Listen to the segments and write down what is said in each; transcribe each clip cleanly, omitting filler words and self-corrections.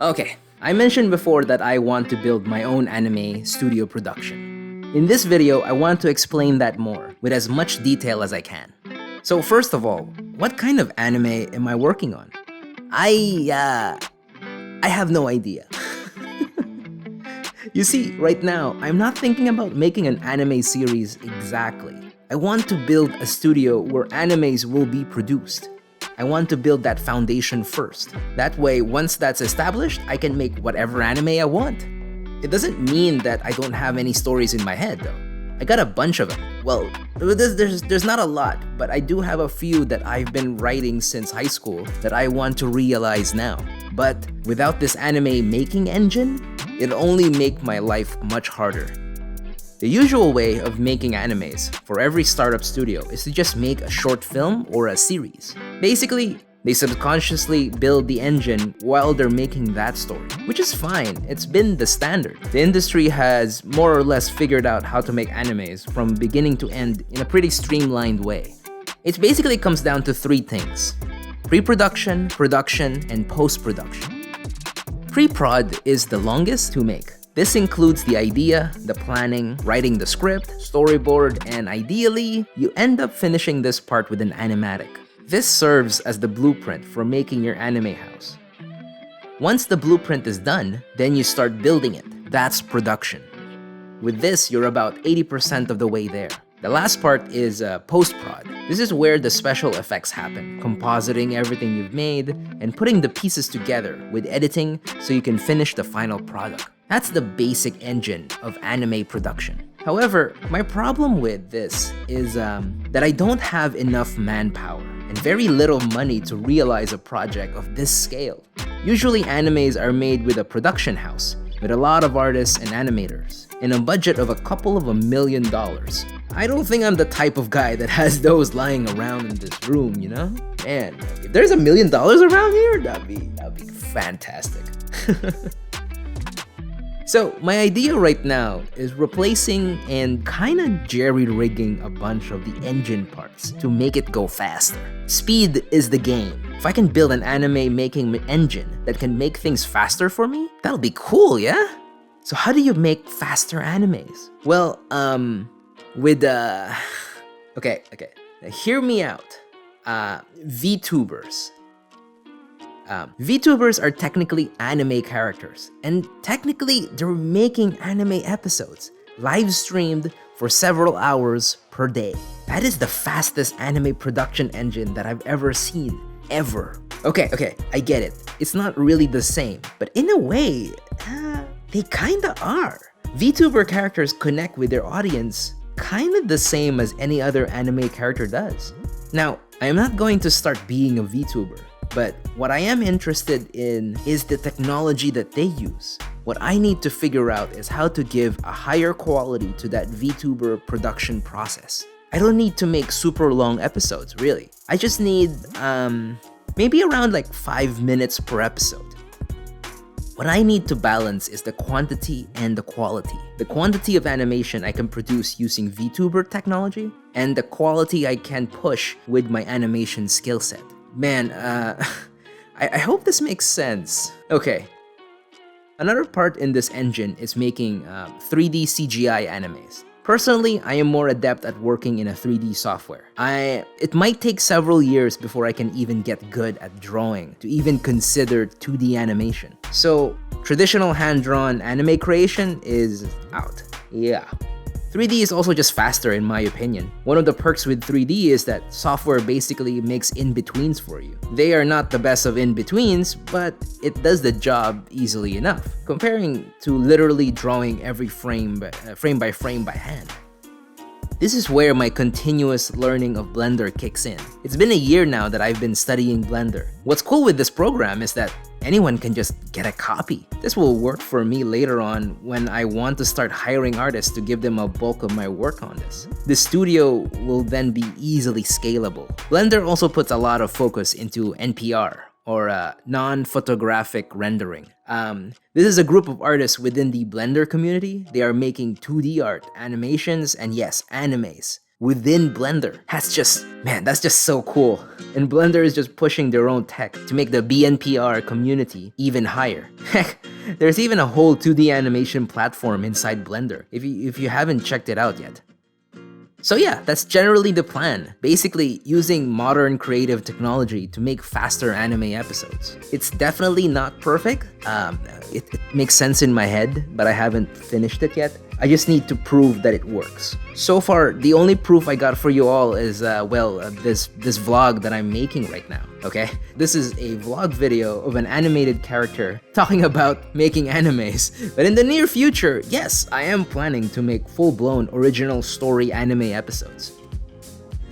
Okay, I mentioned before that I want to build my own anime studio production. In this video, I want to explain that more, with as much detail as I can. So first of all, what kind of anime am I working on? I have no idea. You see, right now, I'm not thinking about making an anime series exactly. I want to build a studio where animes will be produced. I want to build that foundation first. That way, once that's established, I can make whatever anime I want. It doesn't mean that I don't have any stories in my head, though. I got a bunch of them. Well, there's not a lot, but I do have a few that I've been writing since high school that I want to realize now. But without this anime making engine, it'll only make my life much harder. The usual way of making animes for every startup studio is to just make a short film or a series. Basically, they subconsciously build the engine while they're making that story, which is fine. It's been the standard. The industry has more or less figured out how to make animes from beginning to end in a pretty streamlined way. It basically comes down to three things: pre-production, production, and post-production. Pre-prod is the longest to make. This includes the idea, the planning, writing the script, storyboard, and ideally, you end up finishing this part with an animatic. This serves as the blueprint for making your anime house. Once the blueprint is done, then you start building it. That's production. With this, you're about 80% of the way there. The last part is post-prod. This is where the special effects happen, compositing everything you've made and putting the pieces together with editing so you can finish the final product. That's the basic engine of anime production. However, my problem with this is that I don't have enough manpower and very little money to realize a project of this scale. Usually animes are made with a production house, with a lot of artists and animators, and a budget of a couple of $1 million. I don't think I'm the type of guy that has those lying around in this room, you know? Man, if there's $1 million around here, that'd be fantastic. So my idea right now is replacing and kinda jerry-rigging a bunch of the engine parts to make it go faster. Speed is the game. If I can build an anime making engine that can make things faster for me, that'll be cool, yeah? So how do you make faster animes? Well, okay, now hear me out. Vtubers. Vtubers are technically anime characters, and technically they're making anime episodes, live streamed for several hours per day. That is the fastest anime production engine that I've ever seen, ever. Okay, I get it. It's not really the same, but in a way, they kinda are. Vtuber characters connect with their audience kinda the same as any other anime character does. Now, I am not going to start being a Vtuber, but what I am interested in is the technology that they use. What I need to figure out is how to give a higher quality to that VTuber production process. I don't need to make super long episodes, really. I just need, maybe around like 5 minutes per episode. What I need to balance is the quantity and the quality. The quantity of animation I can produce using VTuber technology, and the quality I can push with my animation skill set. Man, I hope this makes sense. Okay. Another part in this engine is making 3D CGI animes. Personally, I am more adept at working in a 3D software. It might take several years before I can even get good at drawing to even consider 2D animation. So, traditional hand-drawn anime creation is out. Yeah. 3D is also just faster in my opinion. One of the perks with 3D is that software basically makes in-betweens for you. They are not the best of in-betweens, but it does the job easily enough, comparing to literally drawing every frame by frame by hand. This is where my continuous learning of Blender kicks in. It's been a year now that I've been studying Blender. What's cool with this program is that anyone can just get a copy. This will work for me later on when I want to start hiring artists to give them a bulk of my work on this. The studio will then be easily scalable. Blender also puts a lot of focus into NPR, or non-photographic rendering. This is a group of artists within the Blender community. They are making 2D art, animations, and yes, animes. within Blender. That's just so cool. And Blender is just pushing their own tech to make the BNPR community even higher. Heck, there's even a whole 2D animation platform inside Blender, if you haven't checked it out yet. So yeah, that's generally the plan. Basically, using modern creative technology to make faster anime episodes. It's definitely not perfect. It makes sense in my head, but I haven't finished it yet. I just need to prove that it works. So far, the only proof I got for you all is, this vlog that I'm making right now, okay? This is a vlog video of an animated character talking about making animes. But in the near future, yes, I am planning to make full-blown original story anime episodes.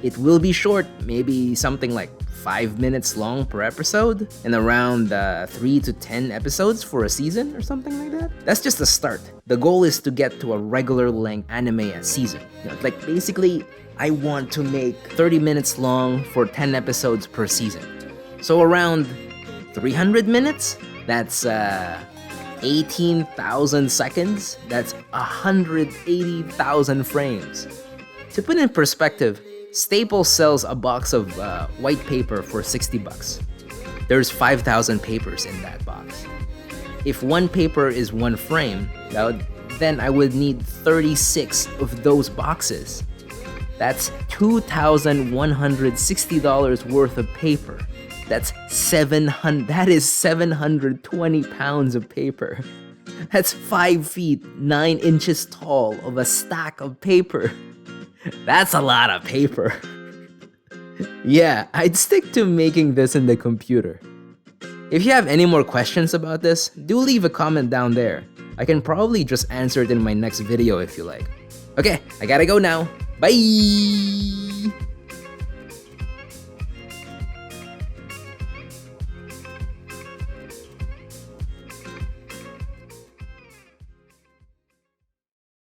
It will be short, maybe something like 5 minutes long per episode, and around 3 to 10 episodes for a season or something like that. That's just the start. The goal is to get to a regular length anime a season. Like basically, I want to make 30 minutes long for 10 episodes per season. So around 300 minutes? That's 18,000 seconds? That's 180,000 frames. To put in perspective, Staples sells a box of white paper for $60. There's 5,000 papers in that box. If one paper is one frame, then I would need 36 of those boxes. That's $2,160 worth of paper. That is 720 pounds of paper. That's 5 feet 9 inches tall of a stack of paper. That's a lot of paper. Yeah, I'd stick to making this in the computer. If you have any more questions about this, do leave a comment down there. I can probably just answer it in my next video if you like. Okay, I gotta go now. Bye!